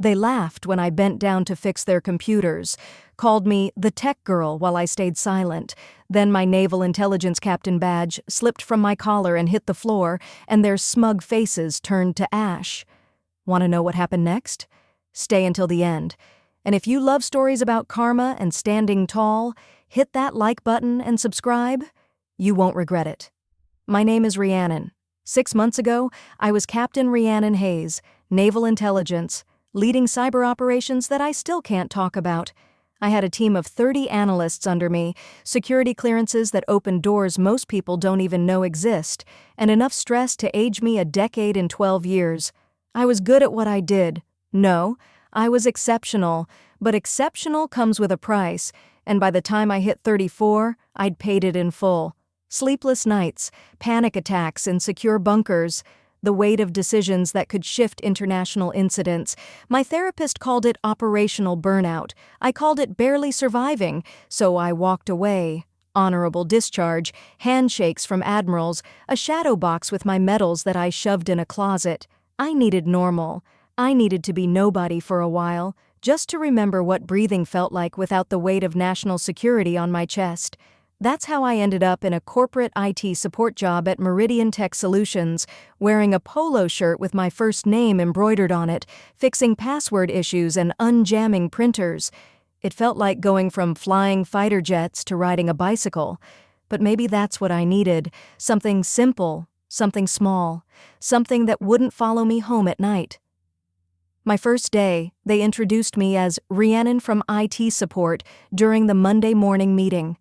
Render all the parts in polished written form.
They laughed when I bent down to fix their computers, called me the tech girl while I stayed silent. Then my Naval Intelligence Captain badge slipped from my collar and hit the floor, and their smug faces turned to ash. Want to know what happened next? Stay until the end. And if you love stories about karma and standing tall, hit that like button and subscribe. You won't regret it. My name is Rhiannon. 6 months ago, I was Captain Rhiannon Hayes, Naval Intelligence, leading cyber operations that I still can't talk about. I had a team of 30 analysts under me, security clearances that opened doors most people don't even know exist, and enough stress to age me a decade in 12 years. I was good at what I did. No, I was exceptional, but exceptional comes with a price, and by the time I hit 34, I'd paid it in full. Sleepless nights, panic attacks in secure bunkers, the weight of decisions that could shift international incidents. My therapist called it operational burnout. I called it barely surviving, so I walked away. Honorable discharge, handshakes from admirals, a shadow box with my medals that I shoved in a closet. I needed normal. I needed to be nobody for a while, just to remember what breathing felt like without the weight of national security on my chest. That's how I ended up in a corporate IT support job at Meridian Tech Solutions, wearing a polo shirt with my first name embroidered on it, fixing password issues and unjamming printers. It felt like going from flying fighter jets to riding a bicycle. But maybe that's what I needed, something simple, something small, something that wouldn't follow me home at night. My first day, they introduced me as Rhiannon from IT support during the Monday morning meeting.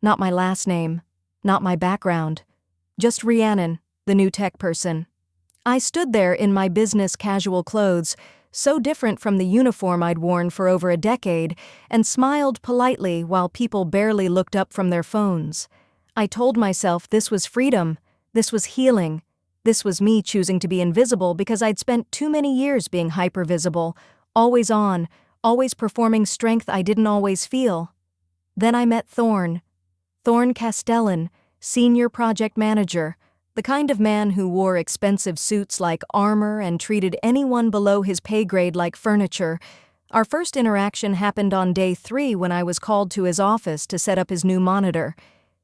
Not my last name, not my background, just Rhiannon, the new tech person. I stood there in my business casual clothes, so different from the uniform I'd worn for over a decade, and smiled politely while people barely looked up from their phones. I told myself this was freedom, this was healing, this was me choosing to be invisible because I'd spent too many years being hypervisible, always on, always performing strength I didn't always feel. Then I met Thorn Castellan, senior project manager, the kind of man who wore expensive suits like armor and treated anyone below his pay grade like furniture. Our first interaction happened on day 3 when I was called to his office to set up his new monitor.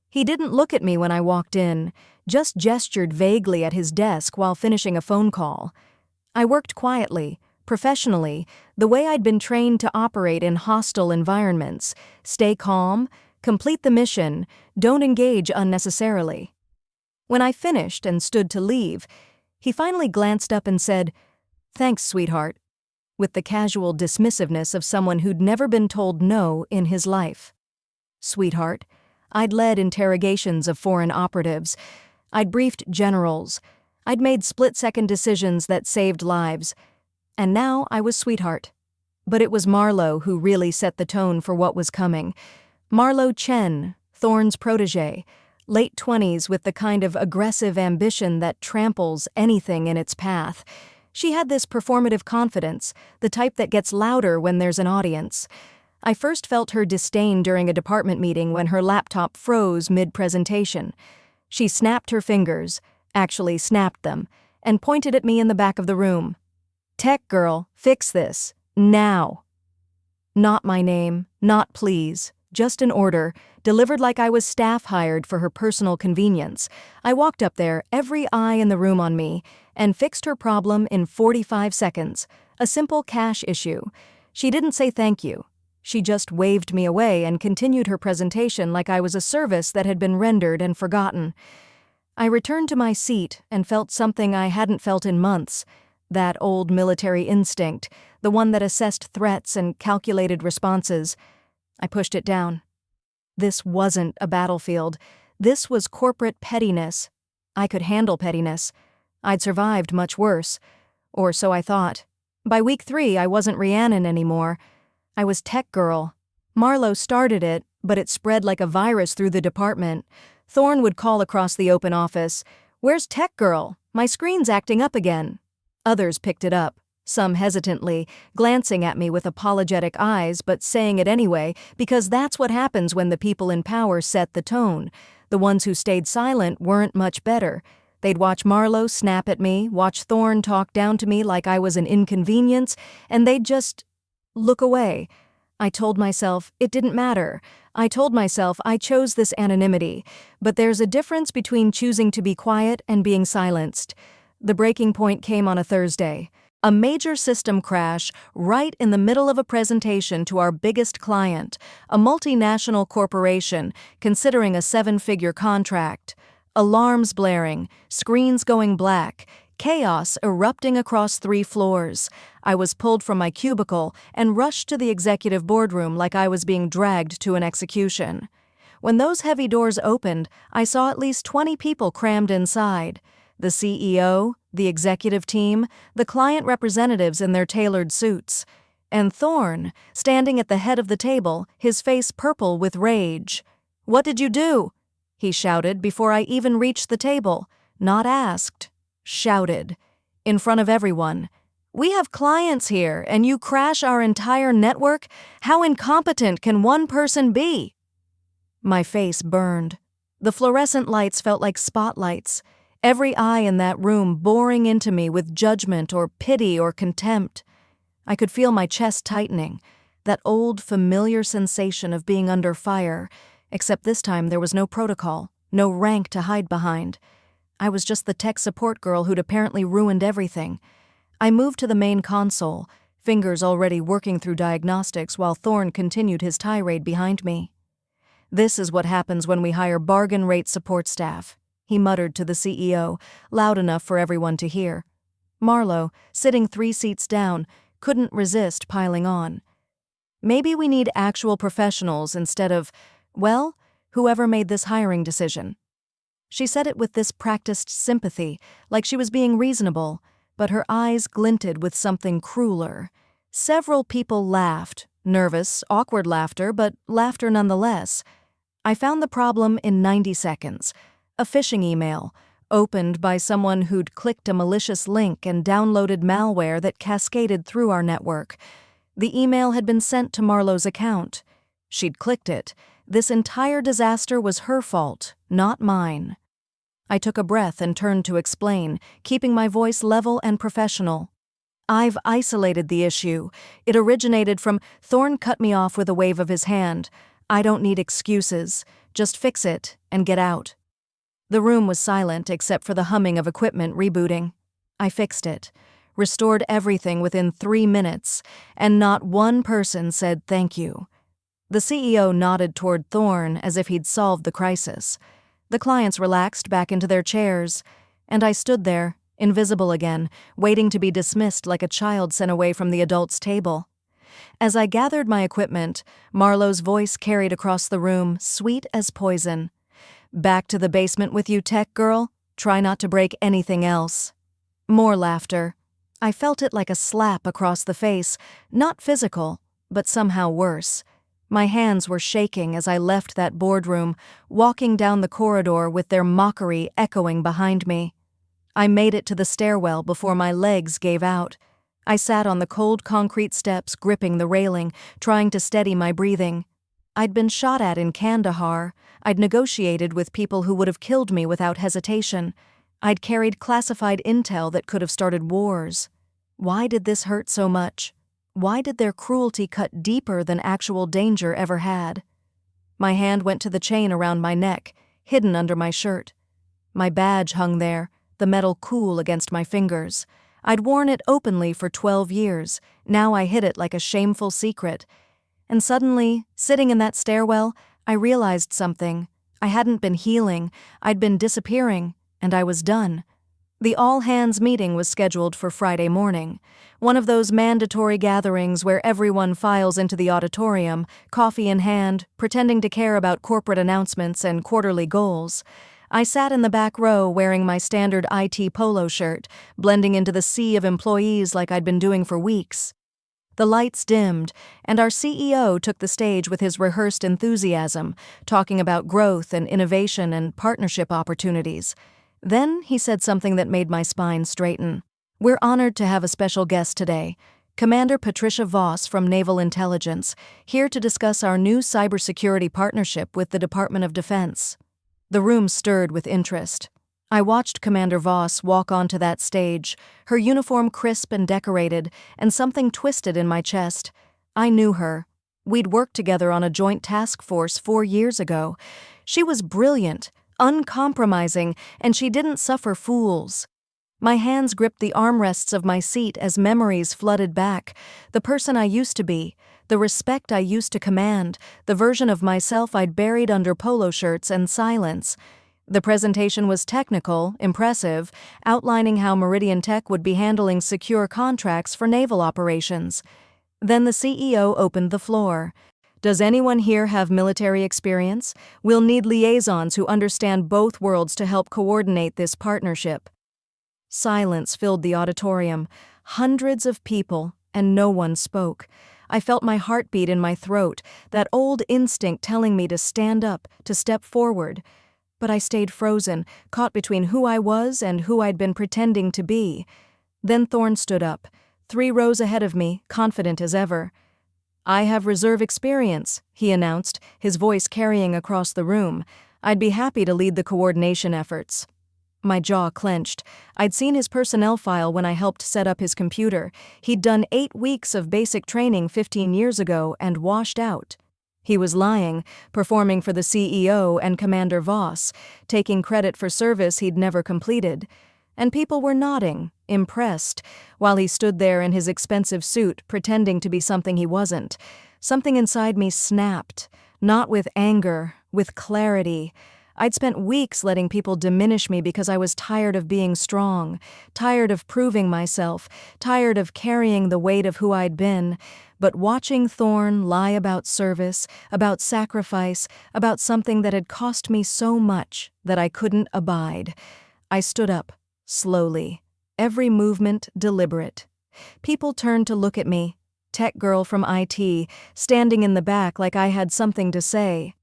He didn't look at me when I walked in, just gestured vaguely at his desk while finishing a phone call. I worked quietly, professionally, the way I'd been trained to operate in hostile environments. Stay calm, complete the mission, don't engage unnecessarily. When I finished and stood to leave, he finally glanced up and said, "Thanks, sweetheart," with the casual dismissiveness of someone who'd never been told no in his life. Sweetheart. I'd led interrogations of foreign operatives. I'd briefed generals. I'd made split-second decisions that saved lives. And now I was sweetheart. But it was Marlowe who really set the tone for what was coming. Marlowe Chen, Thorn's protege, late 20s with the kind of aggressive ambition that tramples anything in its path. She had this performative confidence, the type that gets louder when there's an audience. I first felt her disdain during a department meeting when her laptop froze mid-presentation. She snapped her fingers, actually snapped them, and pointed at me in the back of the room. "Tech girl, fix this, now." Not my name, not please. Just an order, delivered like I was staff hired for her personal convenience. I walked up there, every eye in the room on me, and fixed her problem in 45 seconds. A simple cash issue. She didn't say thank you. She just waved me away and continued her presentation like I was a service that had been rendered and forgotten. I returned to my seat and felt something I hadn't felt in months. That old military instinct, the one that assessed threats and calculated responses. I pushed it down. This wasn't a battlefield. This was corporate pettiness. I could handle pettiness. I'd survived much worse. Or so I thought. By week 3, I wasn't Rhiannon anymore. I was Tech Girl. Marlowe started it, but it spread like a virus through the department. Thorn would call across the open office, "Where's Tech Girl? My screen's acting up again." Others picked it up. Some hesitantly, glancing at me with apologetic eyes but saying it anyway, because that's what happens when the people in power set the tone. The ones who stayed silent weren't much better. They'd watch Marlowe snap at me, watch Thorne talk down to me like I was an inconvenience, and they'd just look away. I told myself it didn't matter. I told myself I chose this anonymity, but there's a difference between choosing to be quiet and being silenced. The breaking point came on a Thursday. A major system crash right in the middle of a presentation to our biggest client, a multinational corporation considering a 7-figure contract. Alarms blaring, screens going black, chaos erupting across 3 floors. I was pulled from my cubicle and rushed to the executive boardroom like I was being dragged to an execution. When those heavy doors opened, I saw at least 20 people crammed inside. The CEO, the executive team, the client representatives in their tailored suits. And Thorne, standing at the head of the table, his face purple with rage. "What did you do?" he shouted before I even reached the table. Not asked. Shouted. In front of everyone. "We have clients here, and you crash our entire network? How incompetent can one person be?" My face burned. The fluorescent lights felt like spotlights. Every eye in that room boring into me with judgment or pity or contempt. I could feel my chest tightening, that old familiar sensation of being under fire, except this time there was no protocol, no rank to hide behind. I was just the tech support girl who'd apparently ruined everything. I moved to the main console, fingers already working through diagnostics while Thorne continued his tirade behind me. "This is what happens when we hire bargain rate support staff," he muttered to the CEO, loud enough for everyone to hear. Marlowe, sitting 3 seats down, couldn't resist piling on. "Maybe we need actual professionals instead of, well, whoever made this hiring decision." She said it with this practiced sympathy, like she was being reasonable, but her eyes glinted with something crueler. Several people laughed, nervous, awkward laughter, but laughter nonetheless. I found the problem in 90 seconds. A phishing email, opened by someone who'd clicked a malicious link and downloaded malware that cascaded through our network. The email had been sent to Marlowe's account. She'd clicked it. This entire disaster was her fault, not mine. I took a breath and turned to explain, keeping my voice level and professional. "I've isolated the issue. It originated from—" Thorne cut me off with a wave of his hand. "I don't need excuses. Just fix it and get out." The room was silent except for the humming of equipment rebooting. I fixed it, restored everything within 3 minutes, and not one person said thank you. The CEO nodded toward Thorne as if he'd solved the crisis. The clients relaxed back into their chairs, and I stood there, invisible again, waiting to be dismissed like a child sent away from the adult's table. As I gathered my equipment, Marlowe's voice carried across the room, sweet as poison. "Back to the basement with you, tech girl. Try not to break anything else." More laughter. I felt it like a slap across the face, not physical, but somehow worse. My hands were shaking as I left that boardroom, walking down the corridor with their mockery echoing behind me. I made it to the stairwell before my legs gave out. I sat on the cold concrete steps, gripping the railing, trying to steady my breathing. I'd been shot at in Kandahar. I'd negotiated with people who would have killed me without hesitation. I'd carried classified intel that could have started wars. Why did this hurt so much? Why did their cruelty cut deeper than actual danger ever had? My hand went to the chain around my neck, hidden under my shirt. My badge hung there, the metal cool against my fingers. I'd worn it openly for 12 years. Now I hid it like a shameful secret. And suddenly, sitting in that stairwell, I realized something. I hadn't been healing, I'd been disappearing, and I was done. The all-hands meeting was scheduled for Friday morning, one of those mandatory gatherings where everyone files into the auditorium, coffee in hand, pretending to care about corporate announcements and quarterly goals. I sat in the back row wearing my standard IT polo shirt, blending into the sea of employees like I'd been doing for weeks. The lights dimmed, and our CEO took the stage with his rehearsed enthusiasm, talking about growth and innovation and partnership opportunities. Then he said something that made my spine straighten. "We're honored to have a special guest today, Commander Patricia Voss from Naval Intelligence, here to discuss our new cybersecurity partnership with the Department of Defense." The room stirred with interest. I watched Commander Voss walk onto that stage, her uniform crisp and decorated, and something twisted in my chest. I knew her. We'd worked together on a joint task force 4 years ago. She was brilliant, uncompromising, and she didn't suffer fools. My hands gripped the armrests of my seat as memories flooded back. The person I used to be, the respect I used to command, the version of myself I'd buried under polo shirts and silence. The presentation was technical, impressive, outlining how Meridian Tech would be handling secure contracts for naval operations. Then the CEO opened the floor. Does anyone here have military experience? We'll need liaisons who understand both worlds to help coordinate this partnership. Silence filled the auditorium. Hundreds of people, and no one spoke. I felt my heartbeat in my throat, that old instinct telling me to stand up, to step forward. But I stayed frozen, caught between who I was and who I'd been pretending to be. Then Thorn stood up, 3 rows ahead of me, confident as ever. "I have reserve experience," he announced, his voice carrying across the room. "I'd be happy to lead the coordination efforts." My jaw clenched. I'd seen his personnel file when I helped set up his computer. He'd done 8 weeks of basic training 15 years ago and washed out. He was lying, performing for the CEO and Commander Voss, taking credit for service he'd never completed. And people were nodding, impressed, while he stood there in his expensive suit, pretending to be something he wasn't. Something inside me snapped, not with anger, with clarity. I'd spent weeks letting people diminish me because I was tired of being strong, tired of proving myself, tired of carrying the weight of who I'd been. But watching Thorn lie about service, about sacrifice, about something that had cost me so much that I couldn't abide. I stood up, slowly, every movement deliberate. People turned to look at me, tech girl from IT, standing in the back like I had something to say.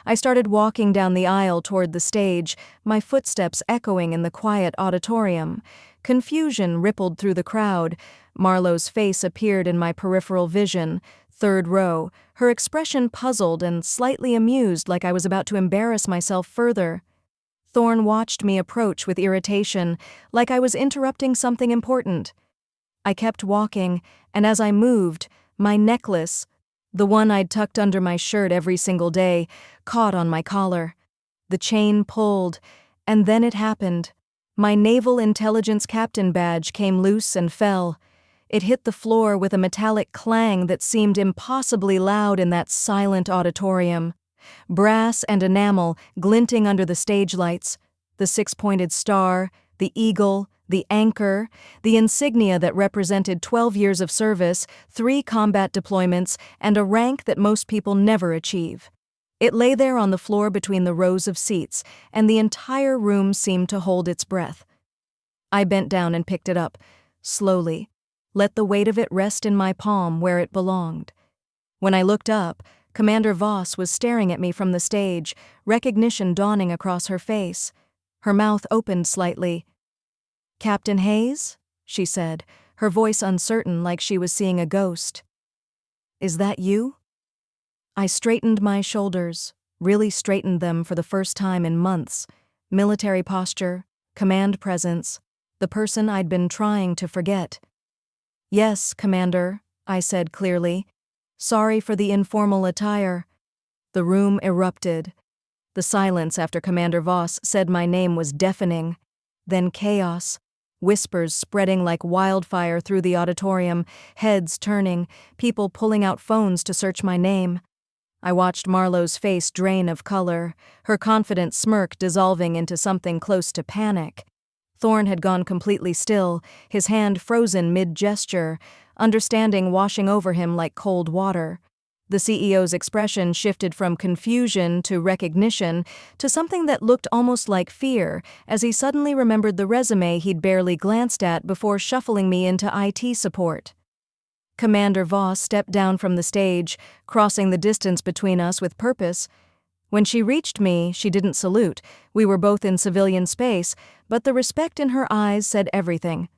I started walking down the aisle toward the stage, my footsteps echoing in the quiet auditorium. Confusion rippled through the crowd. Marlowe's face appeared in my peripheral vision, 3rd row, her expression puzzled and slightly amused like I was about to embarrass myself further. Thorn watched me approach with irritation, like I was interrupting something important. I kept walking, and as I moved, my necklace, the one I'd tucked under my shirt every single day, caught on my collar. The chain pulled, and then it happened. My Naval Intelligence Captain badge came loose and fell. It hit the floor with a metallic clang that seemed impossibly loud in that silent auditorium. Brass and enamel glinting under the stage lights, the 6-pointed star, the eagle, the anchor, the insignia that represented 12 years of service, 3 combat deployments, and a rank that most people never achieve. It lay there on the floor between the rows of seats, and the entire room seemed to hold its breath. I bent down and picked it up, slowly, let the weight of it rest in my palm where it belonged. When I looked up, Commander Voss was staring at me from the stage, recognition dawning across her face. Her mouth opened slightly. "Captain Hayes?" she said, her voice uncertain like she was seeing a ghost. "Is that you?" I straightened my shoulders, really straightened them for the first time in months. Military posture, command presence, the person I'd been trying to forget. "Yes, Commander," I said clearly. "Sorry for the informal attire." The room erupted. The silence after Commander Voss said my name was deafening. Then chaos. Whispers spreading like wildfire through the auditorium, heads turning, people pulling out phones to search my name. I watched Marlowe's face drain of color, her confident smirk dissolving into something close to panic. Thorn had gone completely still, his hand frozen mid-gesture, understanding washing over him like cold water. The CEO's expression shifted from confusion to recognition to something that looked almost like fear as he suddenly remembered the resume he'd barely glanced at before shuffling me into IT support. Commander Voss stepped down from the stage, crossing the distance between us with purpose. When she reached me, she didn't salute. We were both in civilian space, but the respect in her eyes said everything.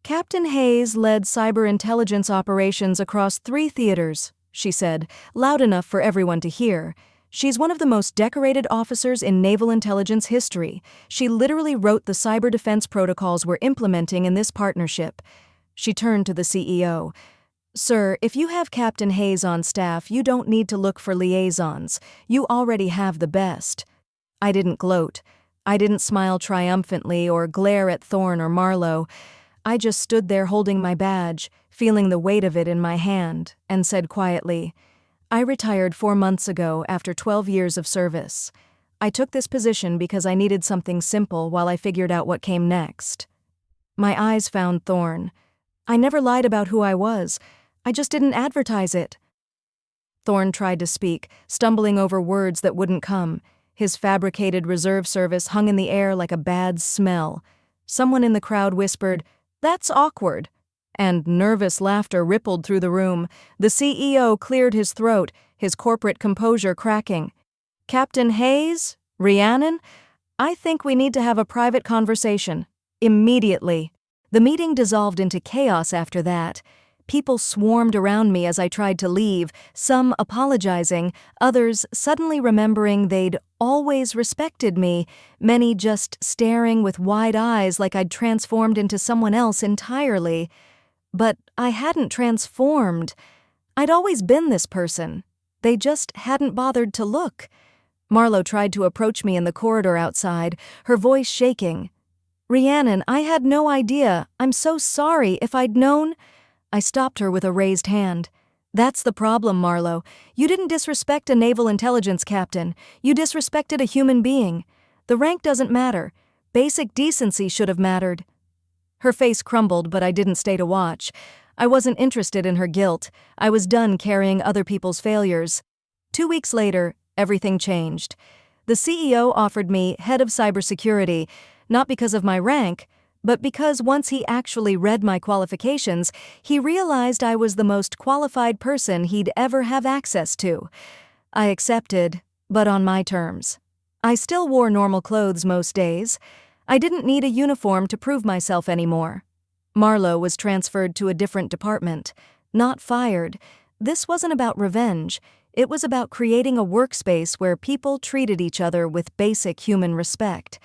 "Captain Hayes led cyber intelligence operations across 3 theaters," she said, loud enough for everyone to hear. She's one of the most decorated officers in naval intelligence history. She literally wrote the cyber defense protocols we're implementing in this partnership." She turned to the CEO. "Sir, if you have Captain Hayes on staff, you don't need to look for liaisons. You already have the best." I didn't gloat. I didn't smile triumphantly or glare at Thorne or Marlowe. I just stood there holding my badge, feeling the weight of it in my hand, and said quietly, "I retired 4 months ago after 12 years of service. I took this position because I needed something simple while I figured out what came next." My eyes found Thorne. "I never lied about who I was. I just didn't advertise it." Thorne tried to speak, stumbling over words that wouldn't come. His fabricated reserve service hung in the air like a bad smell. Someone in the crowd whispered, "That's awkward," and nervous laughter rippled through the room. The CEO cleared his throat, his corporate composure cracking. "Captain Hayes? Rhiannon? I think we need to have a private conversation. Immediately." The meeting dissolved into chaos after that. People swarmed around me as I tried to leave, some apologizing, others suddenly remembering they'd always respected me, many just staring with wide eyes like I'd transformed into someone else entirely. But I hadn't transformed. I'd always been this person. They just hadn't bothered to look. Marlowe tried to approach me in the corridor outside, her voice shaking. "Rhiannon, I had no idea. I'm so sorry. If I'd known—" I stopped her with a raised hand. "That's the problem, Marlowe. You didn't disrespect a naval intelligence captain. You disrespected a human being. The rank doesn't matter. Basic decency should have mattered." Her face crumbled, but I didn't stay to watch. I wasn't interested in her guilt. I was done carrying other people's failures. 2 weeks later, everything changed. The CEO offered me head of cybersecurity, not because of my rank, but because once he actually read my qualifications, he realized I was the most qualified person he'd ever have access to. I accepted, but on my terms. I still wore normal clothes most days. I didn't need a uniform to prove myself anymore. Marlowe was transferred to a different department, not fired. This wasn't about revenge. It was about creating a workspace where people treated each other with basic human respect.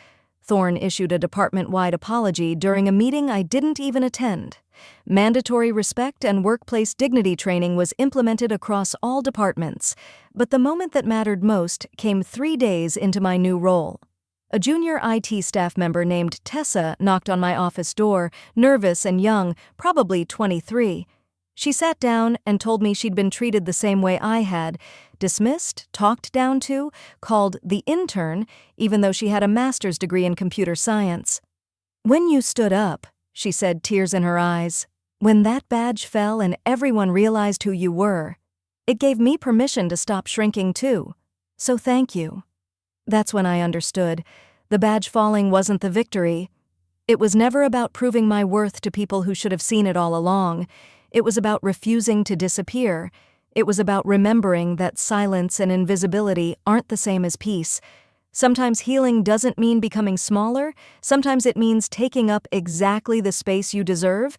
Thorne issued a department-wide apology during a meeting I didn't even attend. Mandatory respect and workplace dignity training was implemented across all departments, but the moment that mattered most came 3 days into my new role. A junior IT staff member named Tessa knocked on my office door, nervous and young, probably 23. She sat down and told me she'd been treated the same way I had, dismissed, talked down to, called the intern, even though she had a master's degree in computer science. "When you stood up," she said, tears in her eyes, "when that badge fell and everyone realized who you were, it gave me permission to stop shrinking too. So thank you." That's when I understood. The badge falling wasn't the victory. It was never about proving my worth to people who should have seen it all along. It was about refusing to disappear. It was about remembering that silence and invisibility aren't the same as peace. Sometimes healing doesn't mean becoming smaller. Sometimes it means taking up exactly the space you deserve.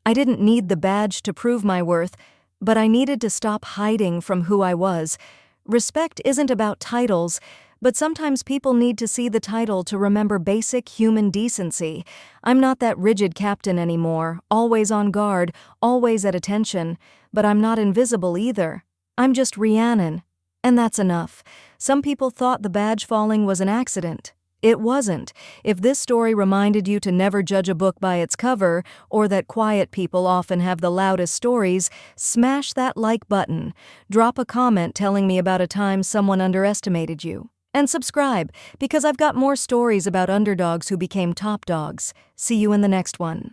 I didn't need the badge to prove my worth, but I needed to stop hiding from who I was. Respect isn't about titles, but sometimes people need to see the title to remember basic human decency. I'm not that rigid captain anymore, always on guard, always at attention, but I'm not invisible either. I'm just Rhiannon, and that's enough. Some people thought the badge falling was an accident. It wasn't. If this story reminded you to never judge a book by its cover, or that quiet people often have the loudest stories, smash that like button. Drop a comment telling me about a time someone underestimated you. And subscribe, because I've got more stories about underdogs who became top dogs. See you in the next one.